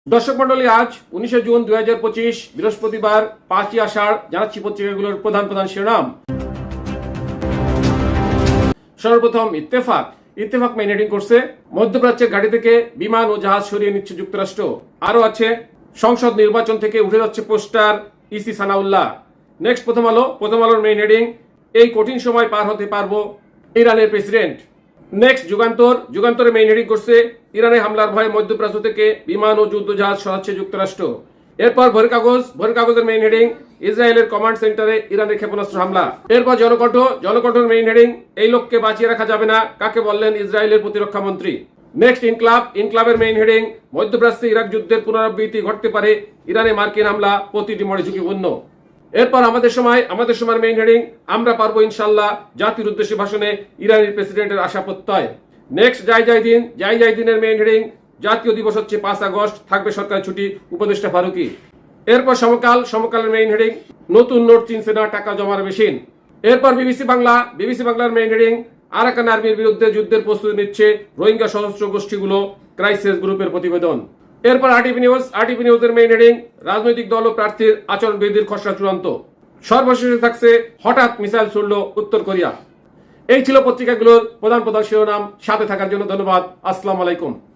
দর্শক মন্ডলী, আজ 19 জুন 2025 বৃহস্পতিবার 5ই আষাঢ়। জানাচ্ছি পত্রিকাগুলোর প্রধান প্রধান শিরোনাম। সর্বপ্রথম ইত্তেফাক মেইন হেডিং করছে মধ্যপ্রাচ্যের ঘাঁটি থেকে বিমান ও জাহাজ সরিয়ে নিচ্ছে যুক্তরাষ্ট্র। আরো আছে সংসদ নির্বাচন থেকে উঠে যাচ্ছে পোস্টার ইসি সানাউল্লাহ। নেক্সট প্রথম আলোর মেইন হেডিং, এই কঠিন সময় পার হতে পারবো ইরানের প্রেসিডেন্ট। নেক্সট যুগান্তরের মেইন হেডিং করছে ইরানে হামলার ভয়ে মধ্যপ্রাচ্য থেকে বিমান ও যুদ্ধ জাহাজ সরাচ্ছে যুক্তরাষ্ট্র। এরপর ভোরের কাগজের মেইন হেডিং, ইসরায়েলের কমান্ড সেন্টারে ইরানের ক্ষেপণাস্ত্র হামলা। এরপর জনকণ্ঠের মেইন হেডিং, এই লোককে বাঁচিয়ে রাখা যাবে না, কাকে বললেন ইসরায়েলের প্রতিরক্ষা মন্ত্রী। নেক্সট ইনক্লাবের মেইন হেডিং, মধ্যপ্রাচ্যে ইরাক যুদ্ধের পুনরাবৃত্তি ঘটতে পারে, ইরানে মার্কিন হামলা প্রতিটি মোড়ে ঝুঁকিপূর্ণ। এরপর আমাদের সময়ের মেইন হেডিং, আমরা পারবো ইনশাল্লাহ, জাতির উদ্দেশ্যে ভাষণে ইরানের প্রেসিডেন্টের আশা প্রত্যয়। নেক্সট জাই দিনের মেইন হেডিং, জাতীয় দিবস হচ্ছে 5 আগস্ট, থাকবে সরকারি ছুটি, উপদেষ্টা ফারুকী। এরপর সমকালের মেইন হেডিং, নতুন নোট চিনছে না টাকা জমার মেশিন। এরপর বিবিসি বাংলার মেইন হেডিং, আরাকান আর্মির বিরুদ্ধে যুদ্ধের প্রস্তুতি নিচ্ছে রোহিঙ্গা সশস্ত্র গোষ্ঠীগুলো, ক্রাইসিস গ্রুপের প্রতিবেদন। এরপর আরটিভি নিউজের মেইন হেডিং, রাজনৈতিক দল ও প্রার্থীর আচরণবিধির খসড়া চূড়ান্ত। সর্বশেষে থাকছে হঠাৎ মিসাইল ছুড়ল উত্তর কোরিয়া। এই ছিল পত্রিকাগুলোর প্রধান শিরোনাম। সাথে থাকার জন্য ধন্যবাদ। আসসালামু আলাইকুম।